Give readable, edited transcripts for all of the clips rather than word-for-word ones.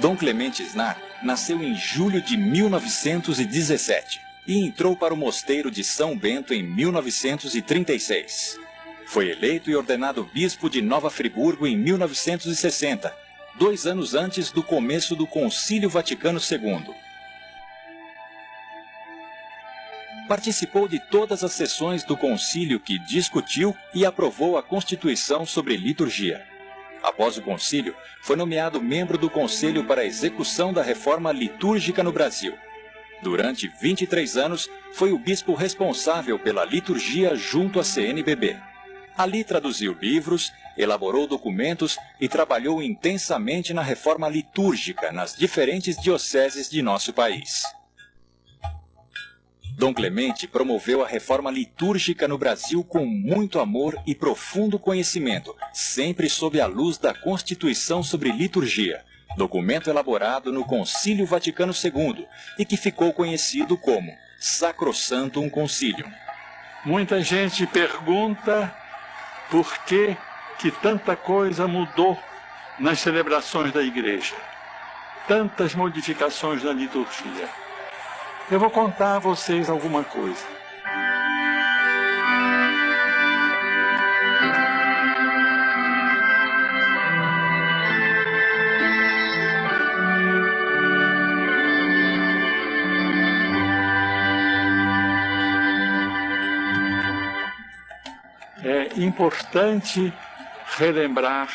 Dom Clemente Snar nasceu em julho de 1917 e entrou para o mosteiro de São Bento em 1936. Foi eleito e ordenado bispo de Nova Friburgo em 1960, 2 anos antes do começo do Concílio Vaticano II. Participou de todas as sessões do concílio que discutiu e aprovou a Constituição sobre liturgia. Após o concílio, foi nomeado membro do Conselho para a execução da reforma litúrgica no Brasil. Durante 23 anos, foi o bispo responsável pela liturgia junto à CNBB. Ali traduziu livros, elaborou documentos e trabalhou intensamente na reforma litúrgica nas diferentes dioceses de nosso país. Dom Clemente promoveu a reforma litúrgica no Brasil com muito amor e profundo conhecimento, sempre sob a luz da Constituição sobre Liturgia, documento elaborado no Concílio Vaticano II e que ficou conhecido como Sacrosanctum Concilium. Muita gente pergunta por que tanta coisa mudou nas celebrações da igreja, tantas modificações na liturgia. Eu vou contar a vocês alguma coisa. É importante relembrar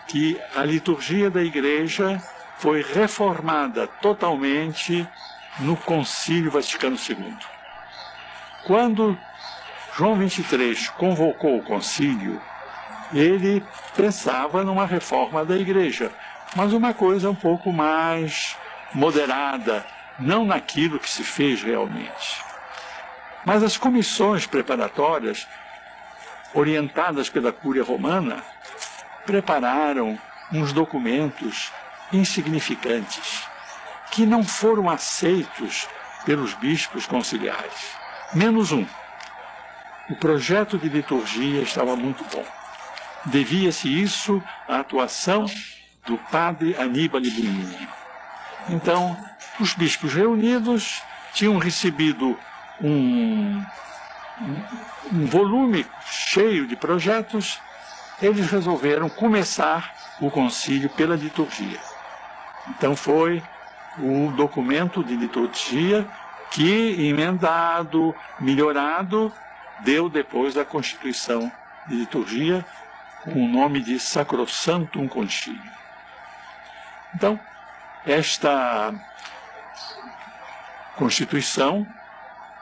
que a liturgia da igreja foi reformada totalmente no Concílio Vaticano II. Quando João XXIII convocou o concílio, ele pensava numa reforma da igreja, mas uma coisa um pouco mais moderada, não naquilo que se fez realmente. Mas as comissões preparatórias, orientadas pela Cúria Romana, prepararam uns documentos insignificantes, que não foram aceitos pelos bispos conciliares. Menos um. O projeto de liturgia estava muito bom. Devia-se isso à atuação do padre Aníbal Bugnini. Então, os bispos reunidos tinham recebido um volume cheio de projetos. Eles resolveram começar o concílio pela liturgia. Então foi o documento de liturgia que, emendado, melhorado, deu depois a Constituição de Liturgia com o nome de Sacrosanctum Concilium. Então, esta Constituição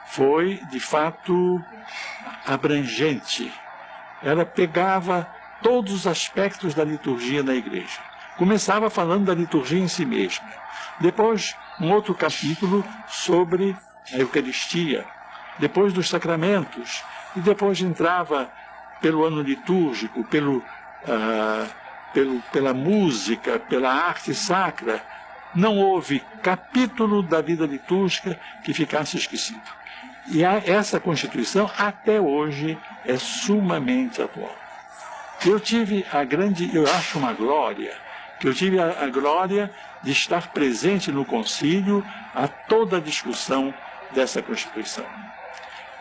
foi, de fato, abrangente. Ela pegava todos os aspectos da liturgia na igreja. Começava falando da liturgia em si mesma. Depois, um outro capítulo sobre a Eucaristia. Depois dos sacramentos. E depois entrava pelo ano litúrgico, pela música, pela arte sacra. Não houve capítulo da vida litúrgica que ficasse esquecido. E essa Constituição, até hoje, é sumamente atual. Eu acho uma glória, que eu tive a glória de estar presente no concílio a toda a discussão dessa Constituição.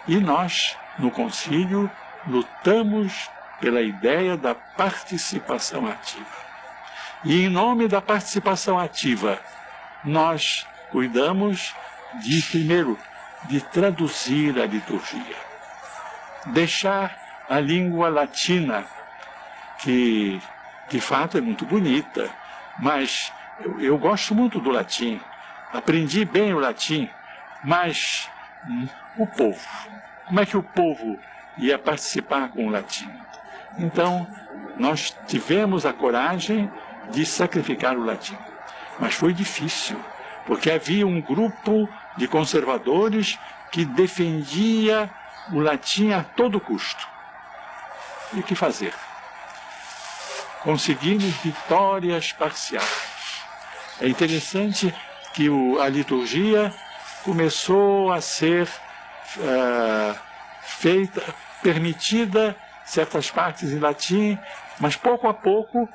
E nós, no concílio, lutamos pela ideia da participação ativa. E em nome da participação ativa, nós cuidamos de, primeiro, de traduzir a liturgia. Deixar a língua latina, que de fato é muito bonita, mas eu gosto muito do latim, aprendi bem o latim, mas o povo, como é que o povo ia participar com o latim? Então, nós tivemos a coragem de sacrificar o latim, mas foi difícil, porque havia um grupo de conservadores que defendia o latim a todo custo. E o que fazer? Conseguimos vitórias parciais. É interessante que a liturgia começou a ser permitida certas partes em latim, mas pouco a pouco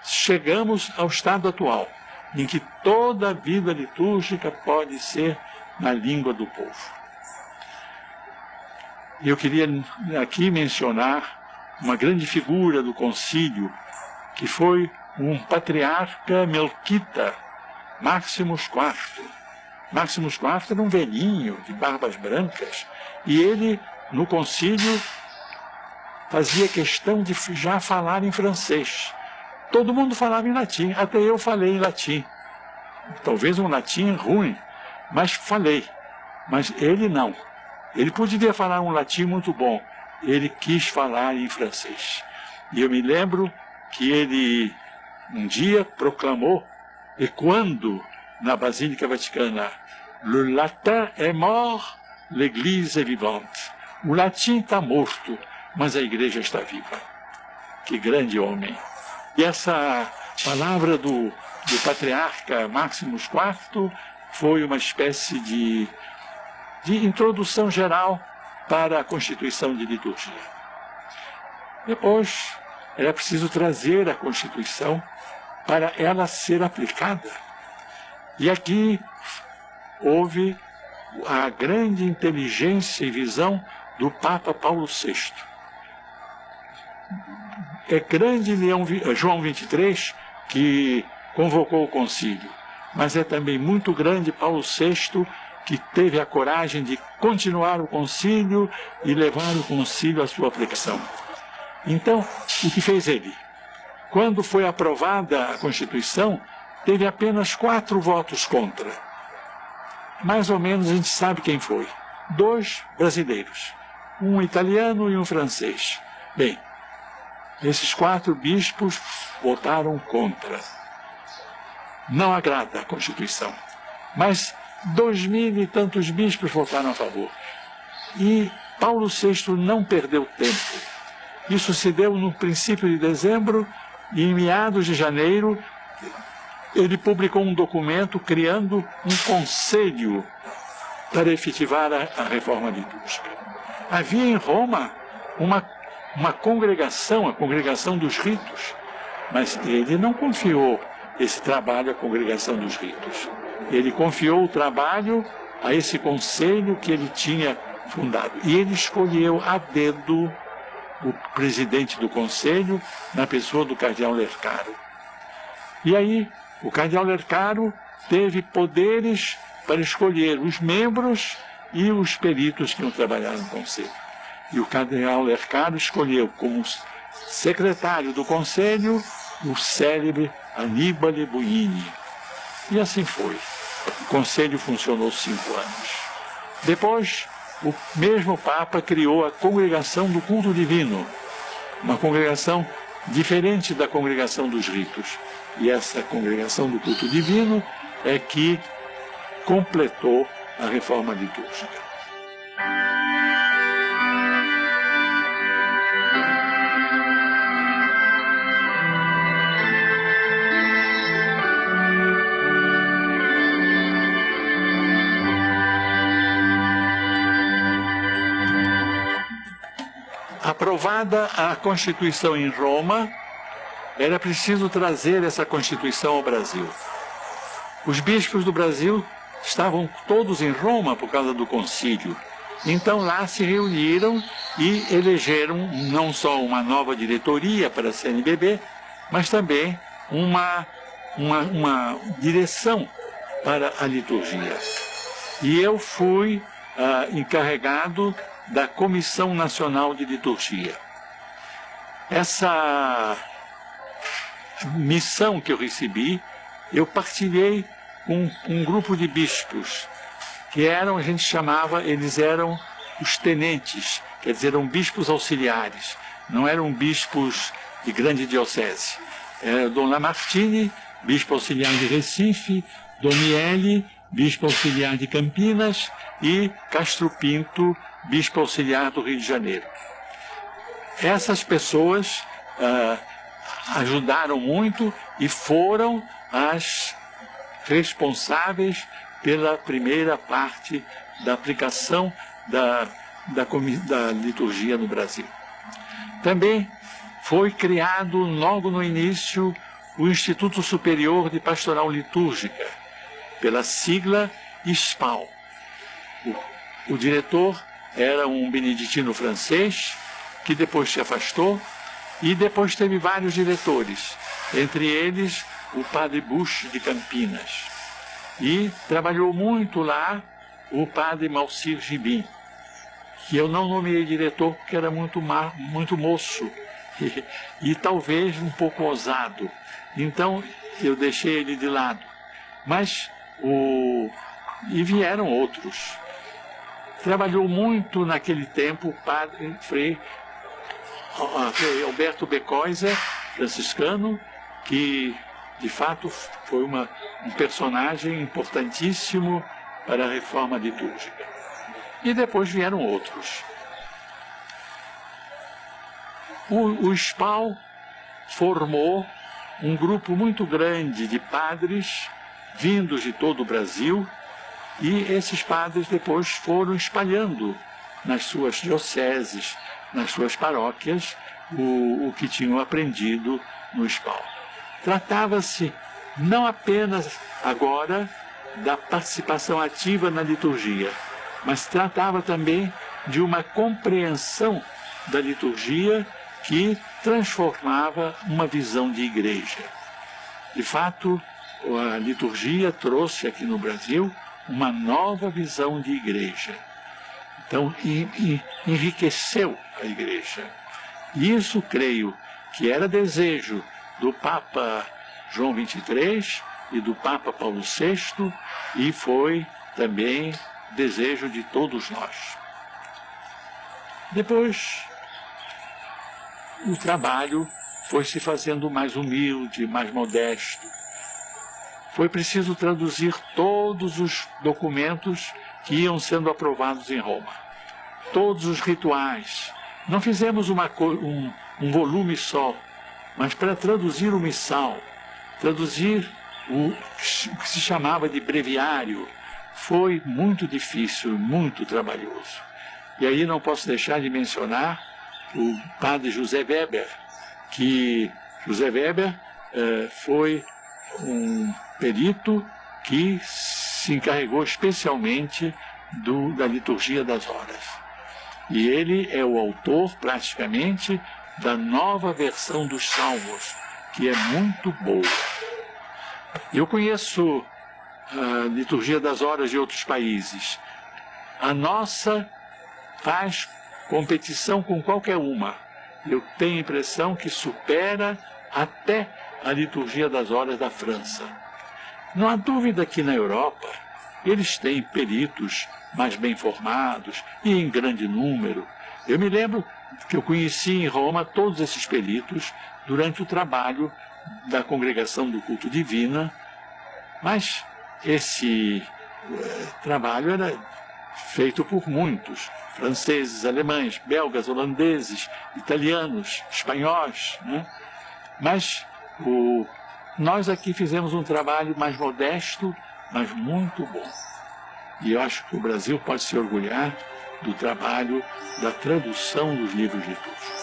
chegamos ao estado atual. em que toda a vida litúrgica pode ser na língua do povo. Eu queria aqui mencionar uma grande figura do concílio, que foi um patriarca melquita, Máximos IV. Máximos IV era um velhinho de barbas brancas, e ele, no concílio, fazia questão de já falar em francês. Todo mundo falava em latim, até eu falei em latim. Talvez um latim ruim, mas falei. Mas ele não. Ele poderia falar um latim muito bom. Ele quis falar em francês. E eu me lembro que ele um dia proclamou, ecoando na Basílica Vaticana: "Le latin est mort, l'Église est vivante." O latim está morto, mas a igreja está viva. Que grande homem! E essa palavra do patriarca Máximos IV foi uma espécie de introdução geral para a constituição de liturgia. Depois, era preciso trazer a Constituição para ela ser aplicada. E aqui houve a grande inteligência e visão do Papa Paulo VI. É grande João XXIII que convocou o concílio, mas é também muito grande Paulo VI, que teve a coragem de continuar o concílio e levar o concílio à sua aplicação. Então, o que fez ele? Quando foi aprovada a Constituição, teve apenas 4 votos contra. Mais ou menos a gente sabe quem foi. 2 brasileiros, um italiano e um francês. Bem, esses 4 bispos votaram contra. Não agrada a Constituição, mas 2.000 e tantos bispos votaram a favor. E Paulo VI não perdeu tempo. Isso se deu no princípio de dezembro, e em meados de janeiro ele publicou um documento criando um conselho para efetivar a reforma litúrgica. Havia em Roma uma congregação, a Congregação dos Ritos, mas ele não confiou esse trabalho à Congregação dos Ritos. Ele confiou o trabalho a esse conselho que ele tinha fundado. E ele escolheu a dedo o presidente do conselho, na pessoa do cardeal Lercaro. E aí, o cardeal Lercaro teve poderes para escolher os membros e os peritos que iam trabalhar no conselho. E o cardeal Lercaro escolheu como secretário do conselho o célebre Annibale Buini. E assim foi. O conselho funcionou 5 anos. Depois, o mesmo Papa criou a Congregação do Culto Divino, uma congregação diferente da Congregação dos Ritos. E essa Congregação do Culto Divino é que completou a reforma litúrgica. Aprovada a Constituição em Roma, era preciso trazer essa Constituição ao Brasil. Os bispos do Brasil estavam todos em Roma por causa do concílio. Então lá se reuniram e elegeram não só uma nova diretoria para a CNBB, mas também uma direção para a liturgia. E eu fui encarregado da Comissão Nacional de Liturgia. Essa missão que eu recebi, eu partilhei com um grupo de bispos, que eram, a gente chamava, eles eram os tenentes, quer dizer, eram bispos auxiliares, não eram bispos de grande diocese. Era Dom Lamartine, bispo auxiliar de Recife, Dom Miele, bispo auxiliar de Campinas, e Castro Pinto, bispo auxiliar do Rio de Janeiro. Essas pessoas ajudaram muito e foram as responsáveis pela primeira parte da aplicação da liturgia no Brasil. Também foi criado logo no início o Instituto Superior de Pastoral Litúrgica, pela sigla ISPAL. O diretor era um beneditino francês, que depois se afastou, e depois teve vários diretores, entre eles o padre Bush de Campinas. E trabalhou muito lá o padre Malcir Gibim, que eu não nomeei diretor porque era muito moço e talvez um pouco ousado. Então eu deixei ele de lado. Mas e vieram outros. Trabalhou muito naquele tempo o padre Frei Alberto Becoisa, franciscano, que de fato foi um personagem importantíssimo para a reforma litúrgica. E depois vieram outros. O SPAL formou um grupo muito grande de padres vindos de todo o Brasil, e esses padres depois foram espalhando nas suas dioceses, nas suas paróquias, o que tinham aprendido no SPAL. Tratava-se não apenas agora da participação ativa na liturgia, mas tratava também de uma compreensão da liturgia que transformava uma visão de igreja. De fato, a liturgia trouxe aqui no Brasil uma nova visão de igreja. Então, enriqueceu a igreja. E isso, creio, que era desejo do Papa João XXIII e do Papa Paulo VI, e foi também desejo de todos nós. Depois, o trabalho foi se fazendo mais humilde, mais modesto. Foi preciso traduzir todos os documentos que iam sendo aprovados em Roma. Todos os rituais. Não fizemos um volume só, mas para traduzir o missal, traduzir o que se chamava de breviário, foi muito difícil, muito trabalhoso. E aí não posso deixar de mencionar o padre José Weber, que José Weber foi um perito que se encarregou especialmente da liturgia das horas. E ele é o autor, praticamente, da nova versão dos Salmos, que é muito boa. Eu conheço a liturgia das horas de outros países. A nossa faz competição com qualquer uma. Eu tenho a impressão que supera até a liturgia das horas da França. Não há dúvida que na Europa eles têm peritos mais bem formados e em grande número. Eu me lembro que eu conheci em Roma todos esses peritos durante o trabalho da Congregação do Culto Divina, mas esse trabalho era feito por muitos, franceses, alemães, belgas, holandeses, italianos, espanhóis, né? Mas nós aqui fizemos um trabalho mais modesto, mas muito bom. E eu acho que o Brasil pode se orgulhar do trabalho da tradução dos livros litúrgicos.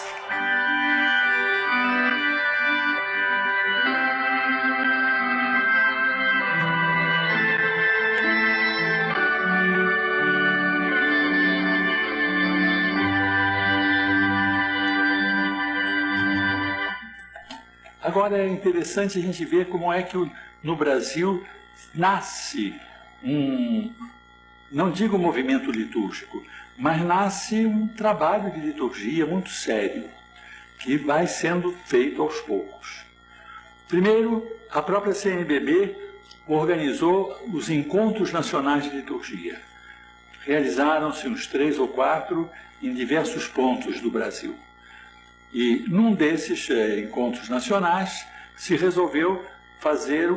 Agora é interessante a gente ver como é que no Brasil nasce não digo movimento litúrgico, mas nasce um trabalho de liturgia muito sério, que vai sendo feito aos poucos. Primeiro, a própria CNBB organizou os Encontros Nacionais de Liturgia. Realizaram-se uns 3 ou 4 em diversos pontos do Brasil. E num desses encontros nacionais se resolveu fazer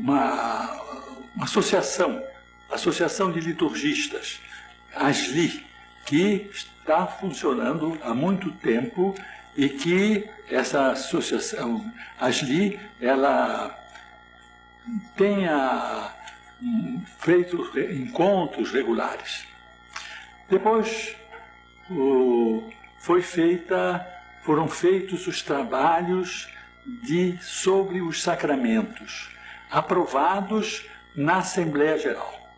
uma associação de liturgistas, ASLI, que está funcionando há muito tempo e que essa associação ASLI, ela tenha feito encontros regulares. Depois, foram feitos os trabalhos sobre os sacramentos, aprovados na Assembleia Geral.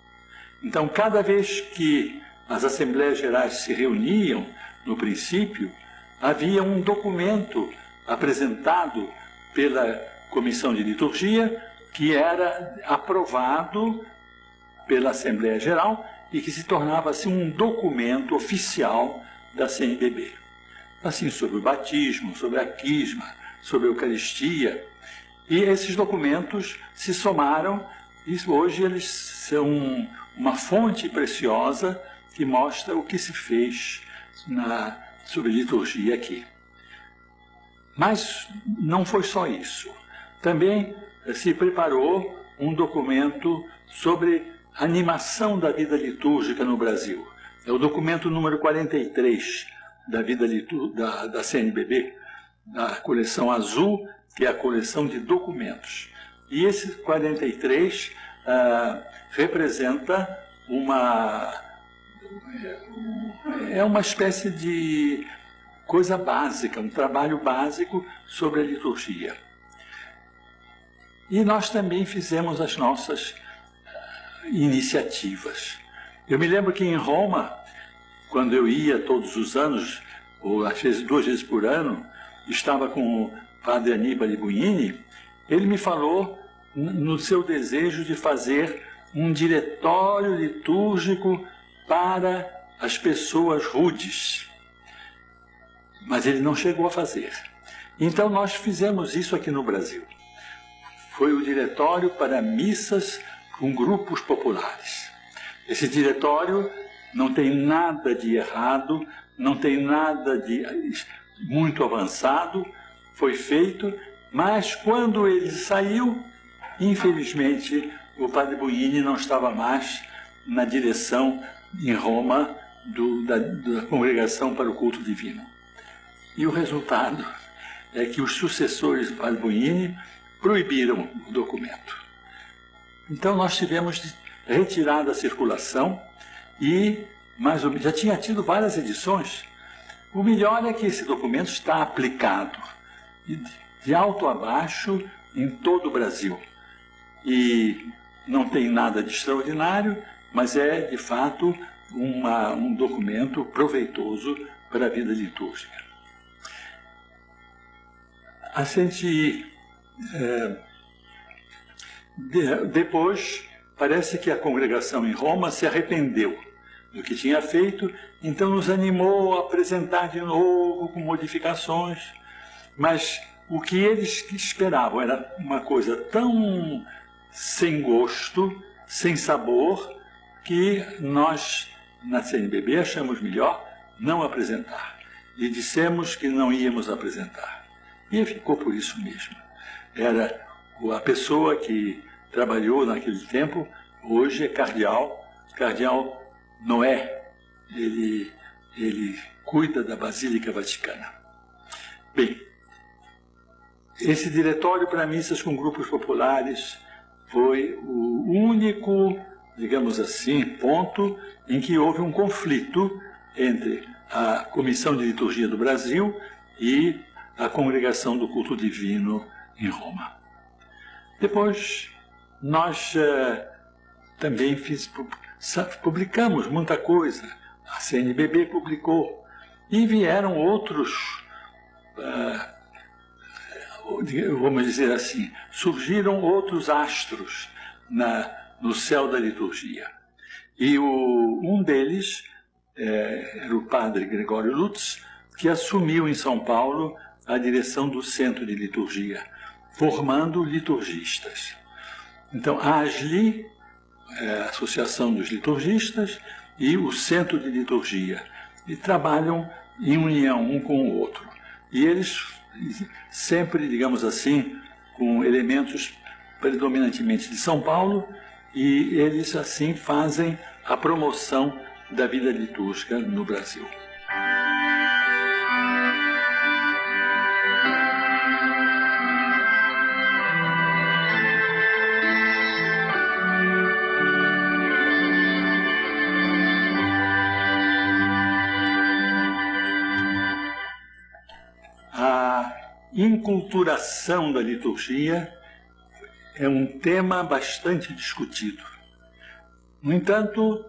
Então, cada vez que as Assembleias Gerais se reuniam, no princípio, havia um documento apresentado pela Comissão de Liturgia, que era aprovado pela Assembleia Geral e que se tornava assim um documento oficial da CNBB. Assim, sobre o batismo, sobre a crisma, sobre a Eucaristia. E esses documentos se somaram e hoje eles são uma fonte preciosa que mostra o que se fez sobre liturgia aqui. Mas não foi só isso. Também se preparou um documento sobre animação da vida litúrgica no Brasil. É o documento número 43 da vida da CNBB, da coleção azul, que é a coleção de documentos. E esse 43 representa uma espécie de coisa básica, um trabalho básico sobre a liturgia. E nós também fizemos as nossas iniciativas. Eu me lembro que em Roma, quando eu ia todos os anos, ou às vezes 2 vezes por ano, estava com o padre Aníbal Buini, ele me falou no seu desejo de fazer um diretório litúrgico para as pessoas rudes. Mas ele não chegou a fazer. Então nós fizemos isso aqui no Brasil. Foi o diretório para missas com grupos populares. Esse diretório não tem nada de errado, não tem nada de muito avançado, foi feito, mas quando ele saiu, infelizmente, o padre Buini não estava mais na direção em Roma da Congregação para o Culto Divino. E o resultado é que os sucessores do padre Buini proibiram o documento. Então nós tivemos de retirar da circulação e já tinha tido várias edições. O melhor é que esse documento está aplicado de alto a baixo em todo o Brasil. E não tem nada de extraordinário, mas é, de fato, um documento proveitoso para a vida litúrgica. A gente, depois, parece que a congregação em Roma se arrependeu do que tinha feito, então nos animou a apresentar de novo com modificações, mas o que eles esperavam era uma coisa tão sem gosto, sem sabor, que nós, na CNBB, achamos melhor não apresentar. E dissemos que não íamos apresentar. E ficou por isso mesmo. Era a pessoa que trabalhou naquele tempo, hoje é cardeal Noé. Ele cuida da Basílica Vaticana. Bem, esse diretório para missas com grupos populares foi o único, digamos assim, ponto em que houve um conflito entre a Comissão de Liturgia do Brasil e a Congregação do Culto Divino em Roma. Depois, nós também publicamos muita coisa. A CNBB publicou. E vieram outros, vamos dizer assim, surgiram outros astros no céu da liturgia. E um deles era o padre Gregório Lutz, que assumiu em São Paulo a direção do Centro de Liturgia, formando liturgistas. Então, a ASLI, a Associação dos Liturgistas, e o Centro de Liturgia, e trabalham em união um com o outro. E eles sempre, digamos assim, com elementos predominantemente de São Paulo, e eles assim fazem a promoção da vida litúrgica no Brasil. inculturação da liturgia é um tema bastante discutido. No entanto,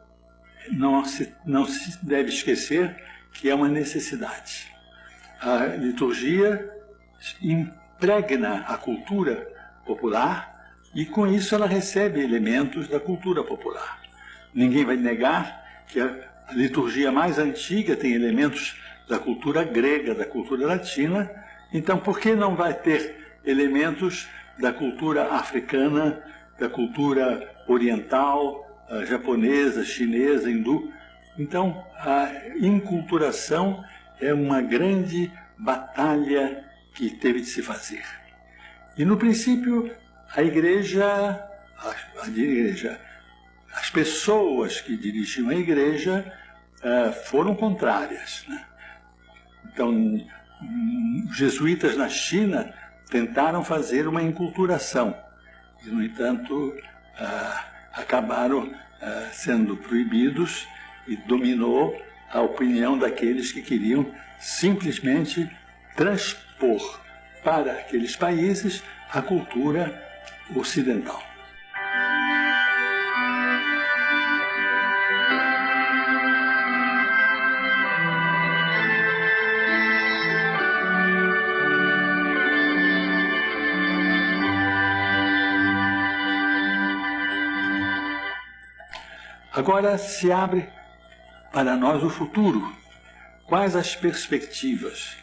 não se deve esquecer que é uma necessidade. A liturgia impregna a cultura popular e, com isso, ela recebe elementos da cultura popular. Ninguém vai negar que a liturgia mais antiga tem elementos da cultura grega, da cultura latina. Então, por que não vai ter elementos da cultura africana, da cultura oriental, japonesa, chinesa, hindu? Então, a inculturação é uma grande batalha que teve de se fazer. E, no princípio, a igreja, as pessoas que dirigiam a igreja foram contrárias, né? Então, os jesuítas na China tentaram fazer uma inculturação e, no entanto, acabaram sendo proibidos e dominou a opinião daqueles que queriam simplesmente transpor para aqueles países a cultura ocidental. Agora se abre para nós o futuro. Quais as perspectivas?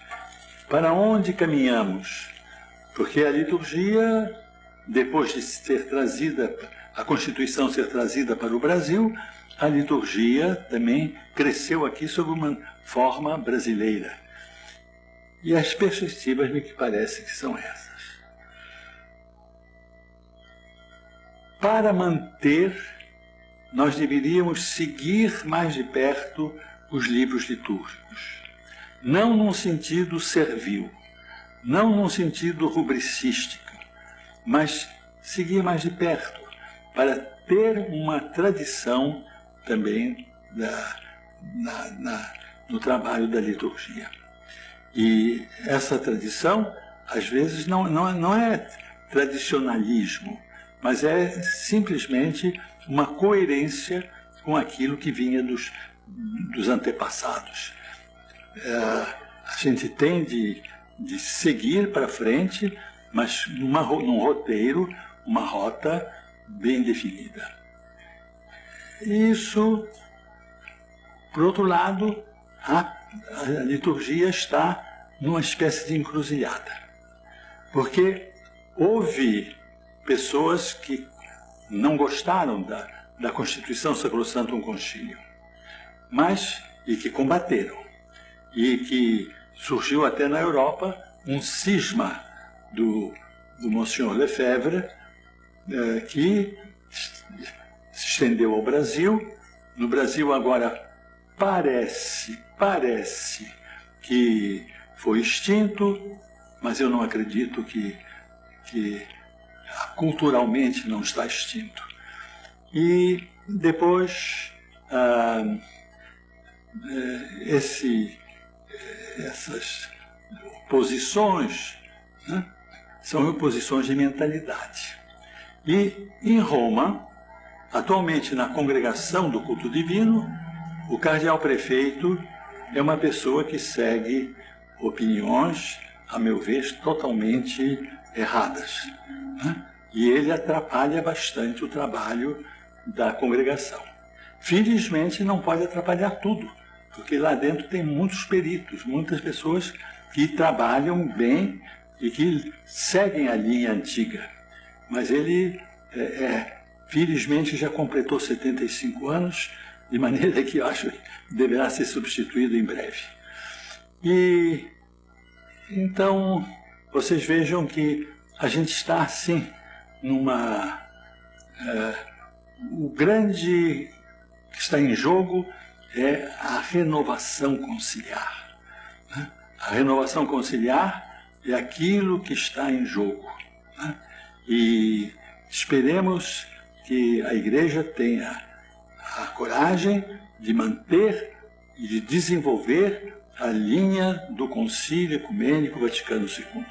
Para onde caminhamos? Porque a liturgia, depois de ser trazida, a Constituição ser trazida para o Brasil, a liturgia também cresceu aqui sob uma forma brasileira. E as perspectivas me parece que são essas. Para manter, nós deveríamos seguir mais de perto os livros litúrgicos. Não num sentido servil, não num sentido rubricístico, mas seguir mais de perto, para ter uma tradição também no trabalho da liturgia. E essa tradição, às vezes, não é tradicionalismo, mas é simplesmente uma coerência com aquilo que vinha dos antepassados. A gente tem de seguir para frente, mas num roteiro, uma rota bem definida. Isso, por outro lado, a liturgia está numa espécie de encruzilhada, porque houve pessoas que não gostaram da Constituição Sacrosantum Concilium, e que combateram, e que surgiu até na Europa um cisma do Monsignor Lefebvre, que se estendeu ao Brasil. No Brasil agora parece que foi extinto, mas eu não acredito que culturalmente não está extinto. E depois essas oposições, né, são oposições de mentalidade. E em Roma, atualmente na Congregação do Culto Divino, o cardeal-prefeito é uma pessoa que segue opiniões, a meu ver, totalmente erradas, né? E ele atrapalha bastante o trabalho da congregação. Felizmente não pode atrapalhar tudo, porque lá dentro tem muitos peritos, muitas pessoas que trabalham bem e que seguem a linha antiga. Mas ele, felizmente, já completou 75 anos, de maneira que eu acho que deverá ser substituído em breve. E então, vocês vejam que a gente está assim, o grande que está em jogo é a renovação conciliar. Né? A renovação conciliar é aquilo que está em jogo. Né? E esperemos que a Igreja tenha a coragem de manter e de desenvolver a linha do Concílio Ecumênico Vaticano II.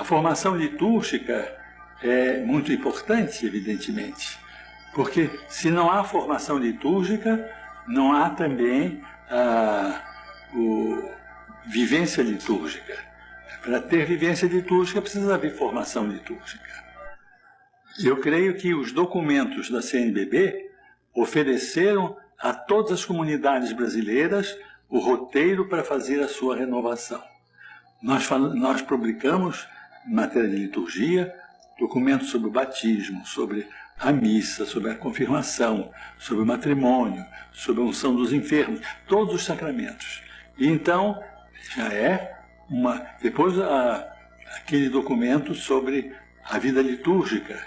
A formação litúrgica é muito importante, evidentemente, porque se não há formação litúrgica, não há também vivência litúrgica. Para ter vivência litúrgica precisa haver formação litúrgica. Eu creio que os documentos da CNBB ofereceram a todas as comunidades brasileiras o roteiro para fazer a sua renovação. Nós publicamos, em matéria de liturgia, documentos sobre o batismo, sobre a missa, sobre a confirmação, sobre o matrimônio, sobre a unção dos enfermos, todos os sacramentos. E então, já é depois aquele documento sobre a vida litúrgica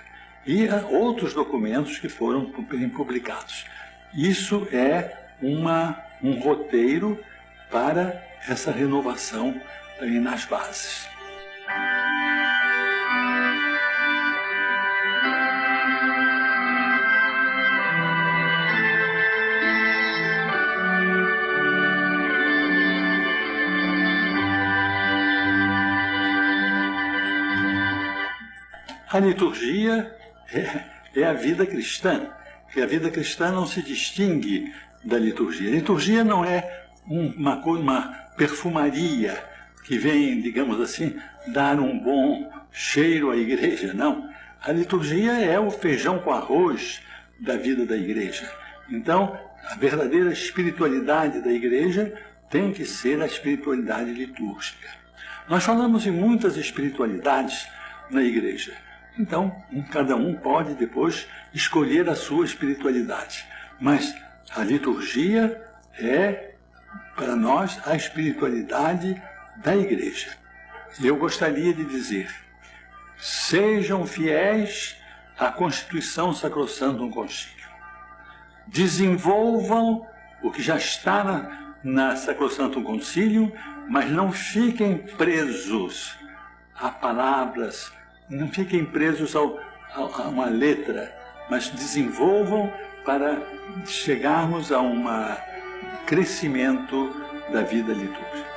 e outros documentos que foram publicados. Isso é um roteiro para essa renovação também nas bases. A liturgia é a vida cristã, porque a vida cristã não se distingue da liturgia. A liturgia não é uma perfumaria que vem, digamos assim, dar um bom cheiro à igreja, não. A liturgia é o feijão com arroz da vida da igreja. Então, a verdadeira espiritualidade da igreja tem que ser a espiritualidade litúrgica. Nós falamos em muitas espiritualidades na igreja. Então, cada um pode depois escolher a sua espiritualidade. Mas a liturgia é, para nós, a espiritualidade da igreja. Eu gostaria de dizer, sejam fiéis à Constituição Sacrosanctum Concilium. Desenvolvam o que já está na Sacrosanctum Concilium, mas não fiquem presos a palavras, não fiquem presos a uma letra, mas desenvolvam para chegarmos a um crescimento da vida litúrgica.